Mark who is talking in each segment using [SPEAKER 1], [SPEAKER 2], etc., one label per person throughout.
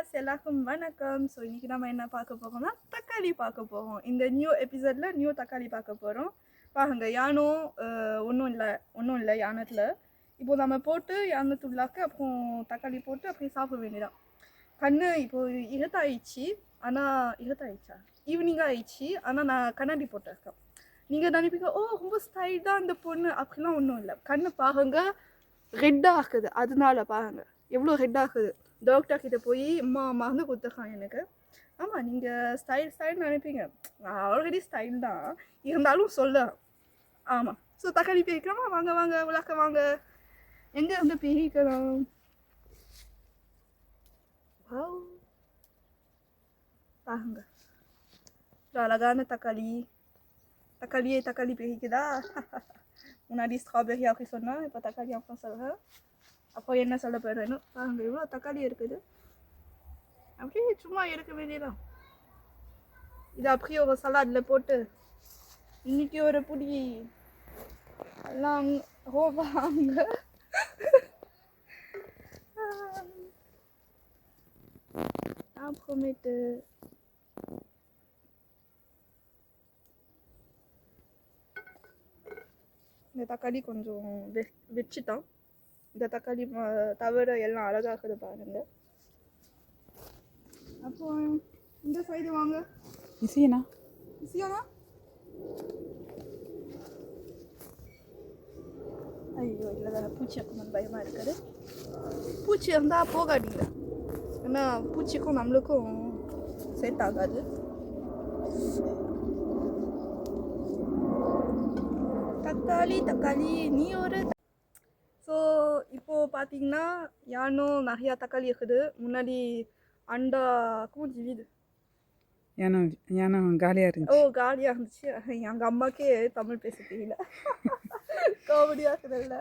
[SPEAKER 1] Viewers எல்லாருக்கும் வணக்கம். So இன்றைக்கி நம்ம என்ன பார்க்க போகிறோம்னா தக்காளி பார்க்க போகிறோம். இந்த நியூ எபிசோடில் நியூ தக்காளி பார்க்க போகிறோம். பாருங்க, யானும் ஒன்றும் இல்லை யானத்தில். இப்போது நம்ம போட்டு யானத்துள்ளாக்க அப்புறம் தக்காளி போட்டு அப்படியே சாப்பிட வேண்டியதான். கண்ணு இப்போது இருட்டாயிடுச்சா ஈவினிங்காக ஆயிடுச்சு. ஆனால் நான் கண்ணாடி போட்டிருக்கேன். நீங்கள் நினைப்பீங்க, ஓ ரொம்ப ஸ்டைல் தான் இந்த பொண்ணு, அப்படிலாம் ஒன்றும் இல்லை. கண்ணு பாருங்க ரெட்டாக இருக்குது. அதனால பாருங்க எவ்வளோ ரெட்டாக இருக்குது. டாக்டர் கிட்ட போய் மருந்து கொடுத்துருக்காங்க எனக்கு. ஆமாம், நீங்கள் ஸ்டைல் நினைப்பீங்க, நான் ஆல்ரெடி ஸ்டைல் தான், இருந்தாலும் சொல்ல. ஆமாம். ஸோ தக்காளி பிரிக்கலாமா? வாங்க விளக்க வாங்க. எங்கே வந்து பிரிக்கலாம்? பாருங்க, அழகான தக்காளி பிரிக்குதா? முன்னாடி ஸ்ட்ராபெரி அப்படி சொன்னால், இப்போ தக்காளி அப்புறம் சொல்கிறேன். அப்போ என்ன சொல்ல போகிறேன்னு பாருங்க. இவ்வளோ தக்காளி இருக்குது. அப்படியே சும்மா எடுக்க வேண்டியதான். இது அப்படியே ஒரு சலாடில் போட்டு இன்னைக்கு ஒரு புடி எல்லாம் வாங்க. அப்புறமேட்டு இந்த தக்காளி கொஞ்சம் வச்சுட்டான். இந்த தக்காளி தவிர எல்லாம் அழகாக்குது பாருங்க. அப்போ இந்த சைடு வாங்க. இசியானா ஐயோ இல்லை வேறு பூச்சி அக்கணும் பயமாக இருக்குது. பூச்சி இருந்தால் போகாதீங்க, ஏன்னா பூச்சிக்கும் நம்மளுக்கும் செட் ஆகாது. தக்காளி நீ ஒரு. ஸோ இப்போது பார்த்தீங்கன்னா யானும் நிறையா தக்காளி இருக்குது. முன்னாடி அண்டாக்கும் ஜிவிது
[SPEAKER 2] யானும் காலியாக இருந்துச்சு.
[SPEAKER 1] காலியாக இருந்துச்சு. எங்கள் அம்மாக்கே தமிழ் பேச தெரியல. காமெடியாக இருக்குதுல்ல.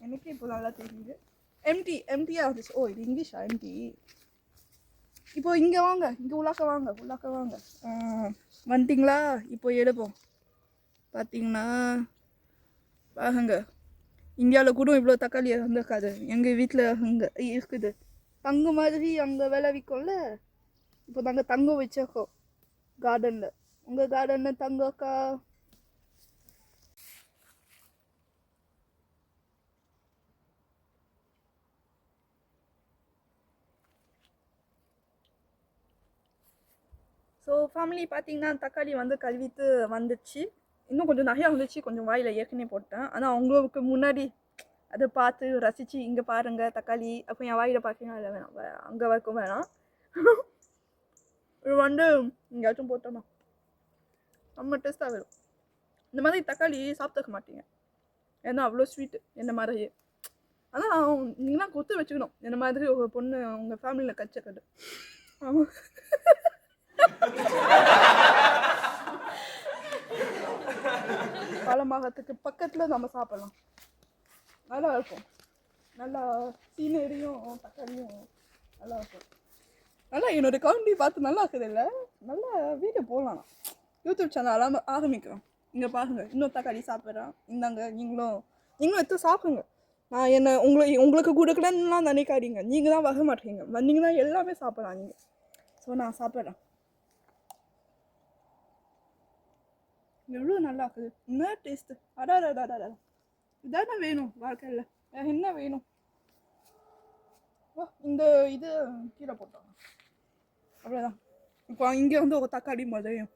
[SPEAKER 1] எனக்கு இப்போ நல்லா தெரியுது. எம்டியாக இருந்துச்சு. இது இங்கிலீஷா? எம்டி. இப்போ இங்கே வாங்க, இங்கே உள்ளாக்க வாங்க. வந்துட்டிங்களா? இப்போ எடுப்போம். பார்த்தீங்கன்னா பாருங்க, இந்தியாவில் கூட இவ்வளோ தக்காளி இருந்திருக்காது. எங்கள் வீட்டில் அங்கே இருக்குது. தங்கம் மாதிரி அங்கே விளைவிக்கும்ல. இப்போ நாங்கள் தங்கம் வச்சிருக்கோம் கார்டனில். உங்கள் கார்டனில் தங்கக்கா? ஸோ ஃபேமிலி பார்த்தீங்கன்னா தக்காளி வந்து கழுவிட்டு வந்துச்சு. இன்னும் கொஞ்சம் நிறையா வந்துச்சு. கொஞ்சம் வாயில் ஏற்கனவே போட்டேன். ஆனால் அவங்களுக்கு முன்னாடி அதை பார்த்து ரசித்து இங்கே பாருங்கள் தக்காளி. அப்போ என் வாயில் பார்த்தீங்கன்னா இல்லை வேணாம், அங்கே வரைக்கும் வேணாம். இது வந்து எங்கேயாச்சும் போட்டோமா ரொம்ப டேஸ்ட்டாக வரும். இந்த மாதிரி தக்காளி சாப்பிட்டுக்க மாட்டீங்க, ஏன்னா அவ்வளோ ஸ்வீட்டு என்ன மாதிரியே. ஆனால் நீங்களாம் கொத்து வச்சுக்கணும். என்ன மாதிரி ஒரு பொண்ணு உங்கள் ஃபேமிலியில் கச்சக்கட்டு. ஆமாம். பழமாகத்துக்கு பக்கத்தில் நம்ம சாப்பிடலாம். நல்லா இருக்கும். நல்லா சீனரியும் தக்காளியும் நல்லா இருக்கும். நல்லா என்னோடய கவுண்டி பார்த்து நல்லா இருக்குது இல்லை? நல்லா வீடியோ போடலாம். யூடியூப் சேனல் ஆரம்பிக்கிறோம். இங்கே பாருங்கள், இன்னும் தக்காளி சாப்பிட்றேன். இந்தாங்க, நீங்களும் எடுத்து சாப்பிடுங்க. நான் உங்களுக்கு கொடுக்கலன்னுலாம் நினைக்காதீங்க. நீங்கள் தான் வர மாட்டீங்க. வந்தீங்கன்னா எல்லாமே சாப்பிட்லாம் நீங்கள். ஸோ நான் சாப்பிட்றேன். எவ்வளோ நல்லா இருக்குது. என்ன டேஸ்ட்டு! அடா இதான வேணும் வாழ்க்கையில், வேறு என்ன வேணும்? இந்த இது கீழே போட்டோம், அவ்வளோதான். இப்போ இங்கே வந்து ஒரு தக்காளி மழையும்.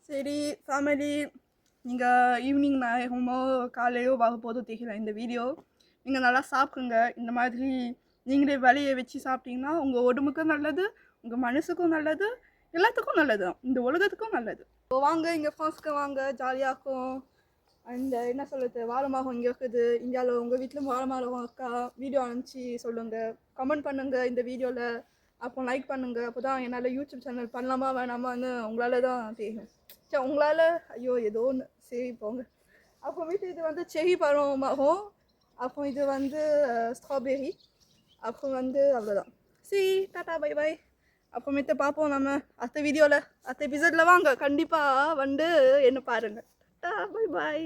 [SPEAKER 1] சரி ஃபேமிலி, நீங்கள் ஈவினிங் நேரமோ காலையோ வரப்போது தெரியல இந்த வீடியோ. நீங்கள் நல்லா சாப்பிடுங்க. இந்த மாதிரி நீங்களே விலையை வச்சு சாப்பிட்டீங்கன்னா உங்கள் உடம்புக்கும் நல்லது, உங்கள் மனசுக்கும் நல்லது, எல்லாத்துக்கும் நல்லது தான், இந்த உலகத்துக்கும் நல்லது. இப்போ வாங்க, இங்கே ஃப்ரான்ஸ்க்கு வாங்க, ஜாலியாக இருக்கும். அந்த என்ன சொல்கிறது, வாழை மரம் இங்கே இருக்குது. இந்தியாவில் உங்கள் வீட்டிலும் வாழை மரம் இருக்கா? வீடியோ அனுப்பிச்சி சொல்லுங்கள், கமெண்ட் பண்ணுங்கள் இந்த வீடியோவில். அப்போ லைக் பண்ணுங்கள். அப்போ தான் என்னால் யூடியூப் சேனல் பண்ணலாமா வேணாமான்னு உங்களால் தான் தெரியும். சரி, உங்களால் ஐயோ ஏதோ ஒன்று. சரி போங்க. அப்புறமேட்டு இது வந்து செரி பழம் மரம். அப்போ இது வந்து ஸ்ட்ராபெரி. அப்புறம் வந்து அவ்வளோதான். சரி, டாட்டா பை பாய். அப்புறமேட்டு பார்ப்போம் நம்ம அடுத்த வீடியோவில், அடுத்த எபிசோடில். வாங்க, கண்டிப்பாக வந்து என்ன பாருங்கள். Tata bye bye.